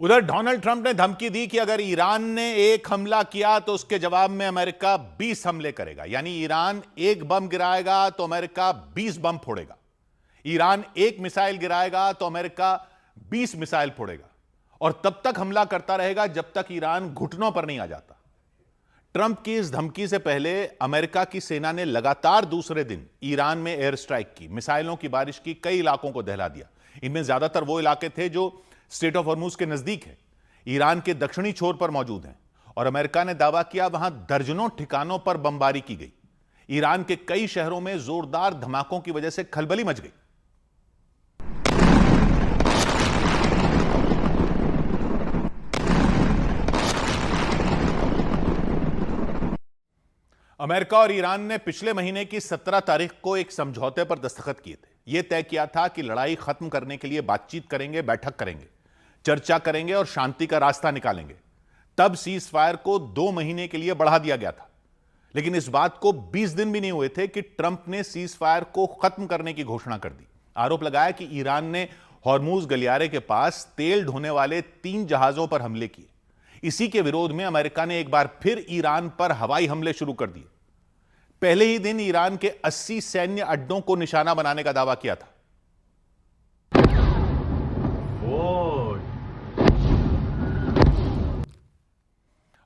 उधर Donald Trump ने धमकी दी कि अगर ईरान ने एक हमला किया तो उसके जवाब में अमेरिका 20 हमले करेगा। यानी ईरान एक बम गिराएगा तो अमेरिका 20 बम फोड़ेगा। ईरान एक मिसाइल गिराएगा तो अमेरिका 20 मिसाइल फोड़ेगा और तब तक हमला करता रहेगा जब तक ईरान घुटनों पर नहीं आ जाता। ट्रंप की इस धमकी से पहले अमेरिका की सेना ने लगातार दूसरे दिन ईरान में एयर स्ट्राइक की, मिसाइलों की बारिश की, कई इलाकों को दहला दिया। इनमें ज्यादातर वो इलाके थे जो स्ट्रेट ऑफ हॉर्मुज के नजदीक है, ईरान के दक्षिणी छोर पर मौजूद हैं और अमेरिका ने दावा किया वहां दर्जनों ठिकानों पर बमबारी की गई। ईरान के कई शहरों में जोरदार धमाकों की वजह से खलबली मच गई। अमेरिका और ईरान ने पिछले महीने की 17 तारीख को एक समझौते पर दस्तखत किए थे। यह तय किया था कि लड़ाई खत्म करने के लिए बातचीत करेंगे, बैठक करेंगे, चर्चा करेंगे और शांति का रास्ता निकालेंगे। तब सीज फायर को 2 महीने के लिए बढ़ा दिया गया था। लेकिन इस बात को 20 दिन भी नहीं हुए थे कि ट्रंप ने सीज फायर को खत्म करने की घोषणा कर दी। आरोप लगाया कि ईरान ने हॉर्मुज गलियारे के पास तेल ढोने वाले 3 जहाजों पर हमले किए। इसी के विरोध में अमेरिका ने एक बार फिर ईरान पर हवाई हमले शुरू कर दिए। पहले ही दिन ईरान के 80 सैन्य अड्डों को निशाना बनाने का दावा किया था।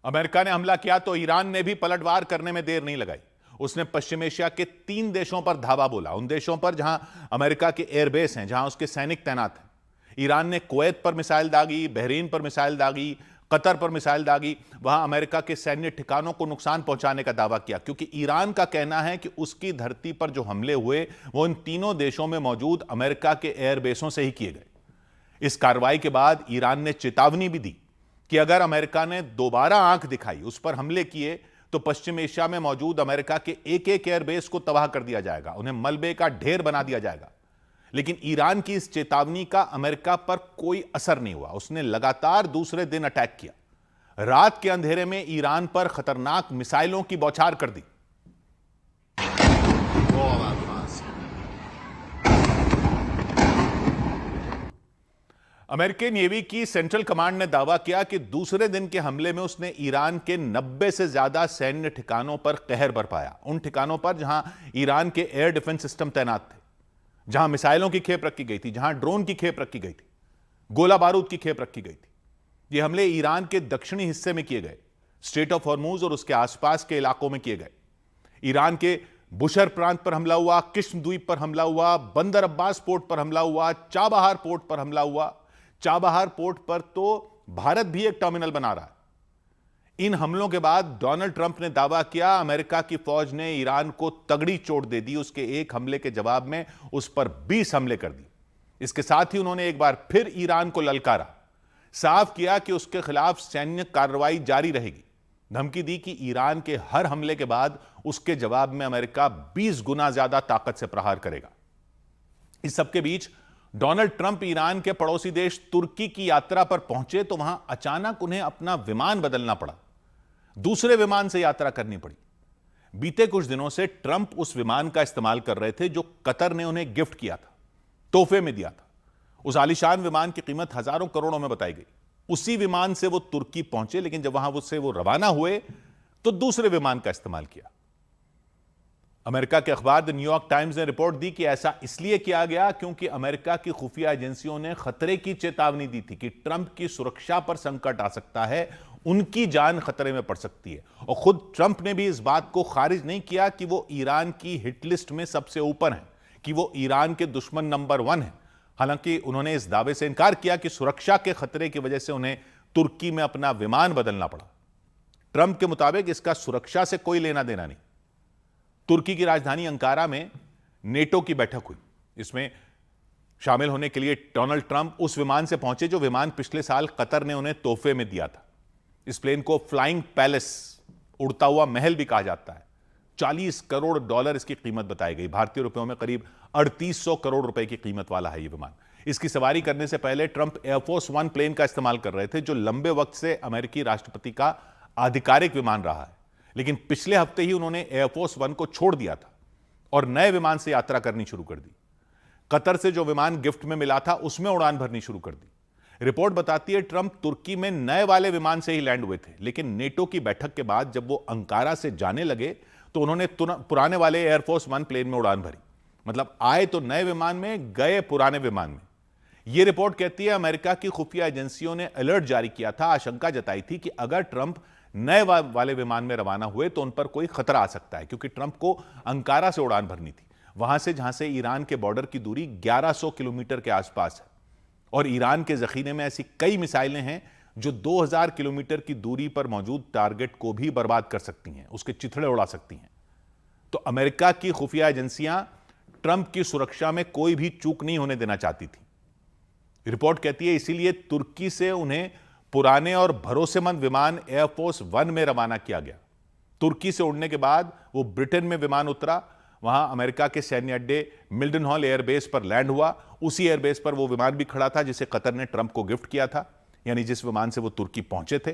अमेरिका ने हमला किया तो ईरान ने भी पलटवार करने में देर नहीं लगाई। उसने पश्चिम एशिया के 3 देशों पर धावा बोला, उन देशों पर जहां अमेरिका के एयरबेस हैं, जहां उसके सैनिक तैनात हैं। ईरान ने कुवैत पर मिसाइल दागी, बहरीन पर मिसाइल दागी, कतर पर मिसाइल दागी। वहां अमेरिका के सैन्य ठिकानों को नुकसान पहुंचाने का दावा किया, क्योंकि ईरान का कहना है कि उसकी धरती पर जो हमले हुए वो इन तीनों देशों में मौजूद अमेरिका के एयरबेसों से ही किए गए। इस कार्रवाई के बाद ईरान ने चेतावनी भी दी कि अगर अमेरिका ने दोबारा आंख दिखाई, उस पर हमले किए, तो पश्चिम एशिया में मौजूद अमेरिका के एक एक एयरबेस को तबाह कर दिया जाएगा, उन्हें मलबे का ढेर बना दिया जाएगा। लेकिन ईरान की इस चेतावनी का अमेरिका पर कोई असर नहीं हुआ। उसने लगातार दूसरे दिन अटैक किया। रात के अंधेरे में ईरान पर खतरनाक मिसाइलों की बौछार कर दी। अमेरिकी नेवी की सेंट्रल कमांड ने दावा किया कि दूसरे दिन के हमले में उसने ईरान के 90 से ज्यादा सैन्य ठिकानों पर कहर बरपाया। उन ठिकानों पर जहां ईरान के एयर डिफेंस सिस्टम तैनात थे, जहां मिसाइलों की खेप रखी गई थी, जहां ड्रोन की खेप रखी गई थी, गोला बारूद की खेप रखी गई थी। ये हमले ईरान के दक्षिणी हिस्से में किए गए, स्ट्रेट ऑफ हॉर्मुज और उसके आसपास के इलाकों में किए गए। ईरान के बुशर प्रांत पर हमला हुआ, किस्म द्वीप पर हमला हुआ, बंदर अब्बास पोर्ट पर हमला हुआ, चाबहार पोर्ट पर हमला हुआ। चाबहार पोर्ट पर तो भारत भी एक टर्मिनल बना रहा है। इन हमलों के बाद डोनाल्ड ट्रंप ने दावा किया अमेरिका की फौज ने ईरान को तगड़ी चोट दे दी। उसके एक हमले के जवाब में उस पर 20 हमले कर दिए। इसके साथ ही उन्होंने एक बार फिर ईरान को ललकारा, साफ किया कि उसके खिलाफ सैन्य कार्रवाई जारी रहेगी। धमकी दी कि ईरान के हर हमले के बाद उसके जवाब में अमेरिका 20 गुना ज्यादा ताकत से प्रहार करेगा। इस सबके बीच डोनाल्ड ट्रंप ईरान के पड़ोसी देश तुर्की की यात्रा पर पहुंचे तो वहां अचानक उन्हें अपना विमान बदलना पड़ा, दूसरे विमान से यात्रा करनी पड़ी। बीते कुछ दिनों से ट्रंप उस विमान का इस्तेमाल कर रहे थे जो कतर ने उन्हें गिफ्ट किया था, तोहफे में दिया था। उस आलीशान विमान की कीमत हजारों करोड़ों में बताई गई। उसी विमान से वो तुर्की पहुंचे, लेकिन जब वहां से वो रवाना हुए तो दूसरे विमान का इस्तेमाल किया। अमेरिका के अखबार द न्यूयॉर्क टाइम्स ने रिपोर्ट दी कि ऐसा इसलिए किया गया क्योंकि अमेरिका की खुफिया एजेंसियों ने खतरे की चेतावनी दी थी कि ट्रंप की सुरक्षा पर संकट आ सकता है, उनकी जान खतरे में पड़ सकती है। और खुद ट्रंप ने भी इस बात को खारिज नहीं किया कि वो ईरान की हिट लिस्ट में सबसे ऊपर हैं, कि वो ईरान के दुश्मन नंबर 1 हैं। हालांकि उन्होंने इस दावे से इनकार किया कि सुरक्षा के खतरे की वजह से उन्हें तुर्की में अपना विमान बदलना पड़ा। ट्रंप के मुताबिक इसका सुरक्षा से कोई लेना देना नहीं। तुर्की की राजधानी अंकारा में नेटो की बैठक हुई। इसमें शामिल होने के लिए डोनाल्ड ट्रंप उस विमान से पहुंचे जो विमान पिछले साल कतर ने उन्हें तोहफे में दिया था। इस प्लेन को फ्लाइंग पैलेस, उड़ता हुआ महल भी कहा जाता है। 40 करोड़ डॉलर इसकी कीमत बताई गई। भारतीय रुपयों में करीब 3800 करोड़ रुपए की कीमत वाला है यह विमान। इसकी सवारी करने से पहले ट्रंप एयरफोर्स 1 प्लेन का इस्तेमाल कर रहे थे, जो लंबे वक्त से अमेरिकी राष्ट्रपति का आधिकारिक विमान रहा है। लेकिन पिछले हफ्ते ही उन्होंने एयरफोर्स 1 को छोड़ दिया था और नए विमान से यात्रा करनी शुरू कर दी। कतर से जो विमान गिफ्ट में मिला था उसमें उड़ान भरनी शुरू कर दी। रिपोर्ट बताती है ट्रंप तुर्की में नए वाले विमान से ही लैंड हुए थे, लेकिन नेटो की बैठक के बाद जब वो अंकारा से जाने लगे तो उन्होंने पुराने वाले एयरफोर्स वन प्लेन में उड़ान भरी। मतलब आए तो नए विमान में, गए पुराने विमान में। यह रिपोर्ट कहती है अमेरिका की खुफिया एजेंसियों ने अलर्ट जारी किया था, आशंका जताई थी कि अगर ट्रंप नए वाले विमान में रवाना हुए तो उन पर कोई खतरा आ सकता है, क्योंकि ट्रंप को अंकारा से उड़ान भरनी थी, वहां से जहां से ईरान के बॉर्डर की दूरी 1100 किलोमीटर के आसपास है। और ईरान के जखीरे में ऐसी कई मिसाइलें हैं जो 2000 किलोमीटर की दूरी पर मौजूद टारगेट को भी बर्बाद कर सकती हैं, उसके चिथड़े उड़ा सकती हैं। तो अमेरिका की खुफिया एजेंसियां ट्रंप की सुरक्षा में कोई भी चूक नहीं होने देना चाहती थी। रिपोर्ट कहती है इसीलिए तुर्की से उन्हें पुराने और भरोसेमंद विमान एयरफोर्स वन में रवाना किया गया। तुर्की से उड़ने के बाद वो ब्रिटेन में विमान उतरा, वहां अमेरिका के सैन्य अड्डे मिल्डनहॉल एयरबेस पर लैंड हुआ। उसी एयरबेस पर वो विमान भी खड़ा था जिसे कतर ने ट्रंप को गिफ्ट किया था, यानी जिस विमान से वो तुर्की पहुंचे थे।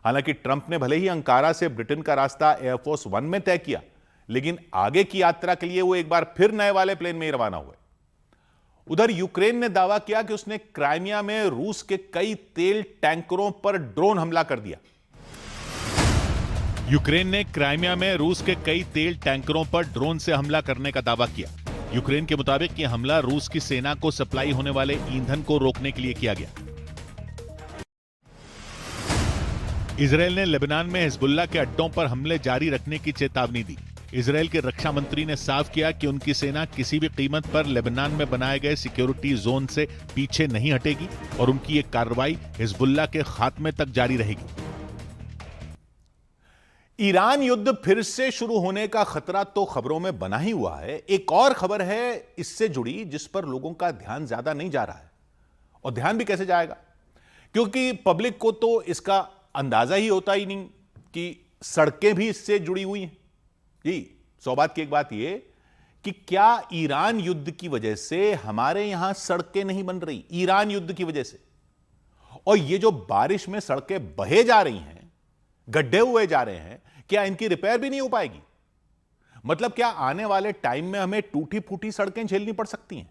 हालांकि ट्रंप ने भले ही अंकारा से ब्रिटेन का रास्ता एयरफोर्स वन में तय किया, लेकिन आगे की यात्रा के लिए वो एक बार फिर नए वाले प्लेन में ही रवाना हुए। उधर यूक्रेन ने दावा किया कि उसने क्राइमिया में रूस के कई तेल टैंकरों पर ड्रोन हमला कर दिया। यूक्रेन ने क्राइमिया में रूस के कई तेल टैंकरों पर ड्रोन से हमला करने का दावा किया। यूक्रेन के मुताबिक यह हमला रूस की सेना को सप्लाई होने वाले ईंधन को रोकने के लिए किया गया। इजरायल ने लेबनान में हिजबुल्लाह के अड्डों पर हमले जारी रखने की चेतावनी दी। इजरायल के रक्षा मंत्री ने साफ किया कि उनकी सेना किसी भी कीमत पर लेबनान में बनाए गए सिक्योरिटी जोन से पीछे नहीं हटेगी और उनकी एक कार्रवाई हिजबुल्लाह के खात्मे तक जारी रहेगी। ईरान युद्ध फिर से शुरू होने का खतरा तो खबरों में बना ही हुआ है। एक और खबर है इससे जुड़ी जिस पर लोगों का ध्यान ज्यादा नहीं जा रहा है, और ध्यान भी कैसे जाएगा, क्योंकि पब्लिक को तो इसका अंदाजा ही होता ही नहीं कि सड़कें भी इससे जुड़ी हुई हैं। जी, सौभाग्य की एक बात यह कि क्या ईरान युद्ध की वजह से हमारे यहां सड़कें नहीं बन रही, ईरान युद्ध की वजह से। और ये जो बारिश में सड़कें बहे जा रही हैं, गड्ढे हुए जा रहे हैं, क्या इनकी रिपेयर भी नहीं हो पाएगी? मतलब क्या आने वाले टाइम में हमें टूटी फूटी सड़कें झेलनी पड़ सकती हैं?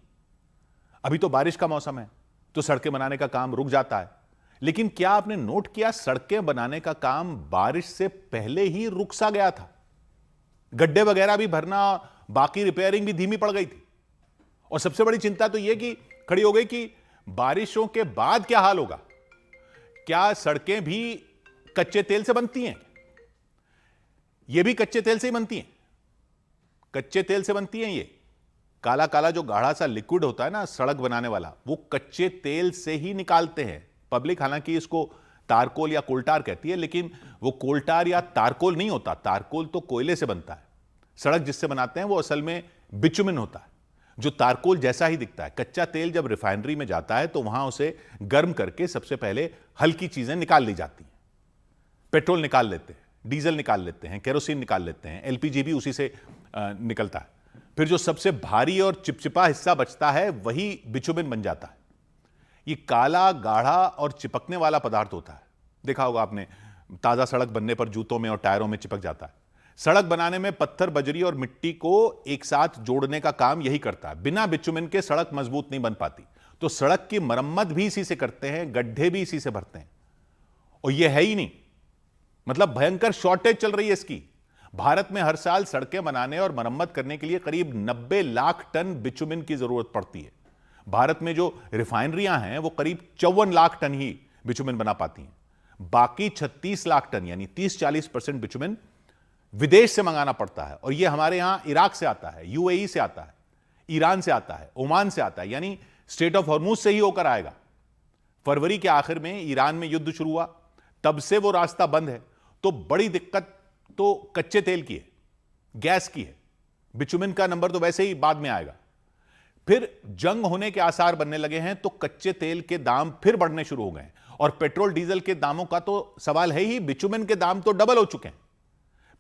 अभी तो बारिश का मौसम है तो सड़कें बनाने का काम रुक जाता है, लेकिन क्या आपने नोट किया सड़कें बनाने का काम बारिश से पहले ही रुक सा गया था। गड्ढे वगैरह भी भरना, बाकी रिपेयरिंग भी धीमी पड़ गई थी। और सबसे बड़ी चिंता तो यह कि खड़ी हो गई कि बारिशों के बाद क्या हाल होगा। क्या सड़कें भी कच्चे तेल से बनती हैं? ये भी कच्चे तेल से ही बनती हैं, कच्चे तेल से बनती हैं। ये काला काला जो गाढ़ा सा लिक्विड होता है ना सड़क बनाने वाला, वो कच्चे तेल से ही निकालते हैं पब्लिक। हालांकि इसको तारकोल या कोलटार कहती है, लेकिन वो कोलटार या तारकोल नहीं होता। तारकोल तो कोयले से बनता है। सड़क जिससे बनाते हैं वो असल में बिचुमिन होता है, जो तारकोल जैसा ही दिखता है। कच्चा तेल जब रिफाइनरी में जाता है तो वहां उसे गर्म करके सबसे पहले हल्की चीजें निकाल ली जाती हैं। पेट्रोल निकाल लेते हैं, डीजल निकाल लेते हैं, केरोसिन निकाल लेते हैं, एलपीजी भी उसी से निकलता है। फिर जो सबसे भारी और चिपचिपा हिस्सा बचता है वही बिचुमिन बन जाता है। ये काला गाढ़ा और चिपकने वाला पदार्थ होता है। देखा होगा आपने, ताजा सड़क बनने पर जूतों में और टायरों में चिपक जाता है। सड़क बनाने में पत्थर, बजरी और मिट्टी को एक साथ जोड़ने का काम यही करता है। बिना बिचुमिन के सड़क मजबूत नहीं बन पाती। तो सड़क की मरम्मत भी इसी से करते हैं, गड्ढे भी इसी से भरते हैं। और यह है ही नहीं, मतलब भयंकर शॉर्टेज चल रही है इसकी। भारत में हर साल सड़कें बनाने और मरम्मत करने के लिए करीब 90 लाख टन बिचुमिन की जरूरत पड़ती है। भारत में जो रिफाइनरियां हैं वो करीब 54 लाख टन ही बिचुमिन बना पाती हैं। बाकी 36 लाख टन यानी 30-40% बिचुमिन विदेश से मंगाना पड़ता है। और यह हमारे यहां इराक से आता है, यूएई से आता है, ईरान से आता है, ओमान से आता है, यानी स्ट्रेट ऑफ हॉर्मुज से ही होकर आएगा। फरवरी के आखिर में ईरान में युद्ध शुरू हुआ, तब से वो रास्ता बंद है। तो बड़ी दिक्कत तो कच्चे तेल की है, गैस की है। बिचुमिन का नंबर तो वैसे ही बाद में आएगा। फिर जंग होने के आसार बनने लगे हैं तो कच्चे तेल के दाम फिर बढ़ने शुरू हो गए। और पेट्रोल डीजल के दामों का तो सवाल है ही, बिचुमिन के दाम तो डबल हो चुके हैं।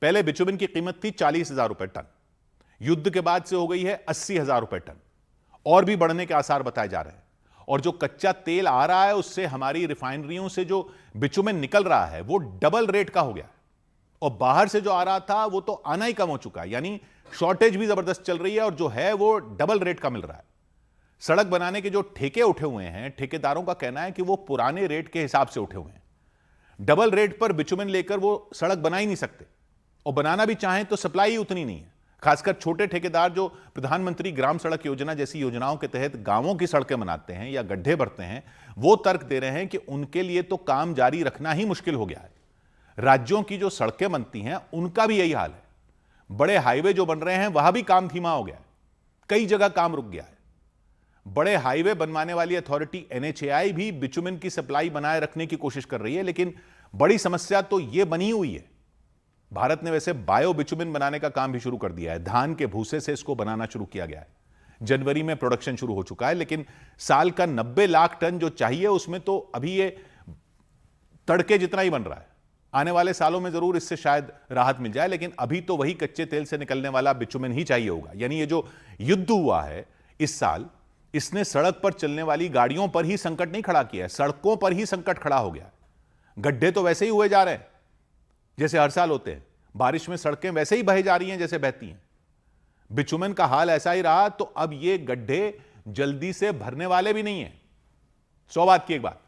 पहले बिचुमिन की कीमत थी 40,000 रुपए टन, युद्ध के बाद से हो गई है 80,000 रुपए टन, और भी बढ़ने के आसार बताए जा रहे हैं। और जो कच्चा तेल आ रहा है उससे हमारी रिफाइनरियों से जो बिचुमिन निकल रहा है वो डबल रेट का हो गया। और बाहर से जो आ रहा था वो तो आना ही कम हो चुका है, यानी शॉर्टेज भी जबरदस्त चल रही है और जो है वो डबल रेट का मिल रहा है। सड़क बनाने के जो ठेके उठे हुए हैं, ठेकेदारों का कहना है कि वो पुराने रेट के हिसाब से उठे हुए हैं। डबल रेट पर बिचुमन लेकर वो सड़क बना ही नहीं सकते, और बनाना भी चाहें तो सप्लाई ही उतनी नहीं है। खासकर छोटे ठेकेदार जो प्रधानमंत्री ग्राम सड़क योजना जैसी योजनाओं के तहत गांवों की सड़कें बनाते हैं या गड्ढे भरते हैं, वो तर्क दे रहे हैं कि उनके लिए तो काम जारी रखना ही मुश्किल हो गया है। राज्यों की जो सड़कें बनती हैं उनका भी यही हाल है। बड़े हाईवे जो बन रहे हैं वहां भी काम धीमा हो गया है, कई जगह काम रुक गया है। बड़े हाईवे बनवाने वाली अथॉरिटी NHAI भी बिचुमन की सप्लाई बनाए रखने की कोशिश कर रही है, लेकिन बड़ी समस्या तो यह बनी हुई है। भारत ने वैसे बायो बिचुमन बनाने का काम भी शुरू कर दिया है। धान के भूसे से इसको बनाना शुरू किया गया है। जनवरी में प्रोडक्शन शुरू हो चुका है, लेकिन साल का 90 लाख टन जो चाहिए उसमें तो अभी ये तड़के जितना ही बन रहा है। आने वाले सालों में जरूर इससे शायद राहत मिल जाए, लेकिन अभी तो वही कच्चे तेल से निकलने वाला बिचुमन ही चाहिए होगा। यानी ये जो युद्ध हुआ है इस साल, इसने सड़क पर चलने वाली गाड़ियों पर ही संकट नहीं खड़ा किया है, सड़कों पर ही संकट खड़ा हो गया है। गड्ढे तो वैसे ही हुए जा रहे हैं जैसे हर साल होते हैं, बारिश में सड़कें वैसे ही बह जा रही हैं जैसे बहती हैं। बिचुमन का हाल ऐसा ही रहा तो अब ये गड्ढे जल्दी से भरने वाले भी नहीं है। 100 बात की एक बात।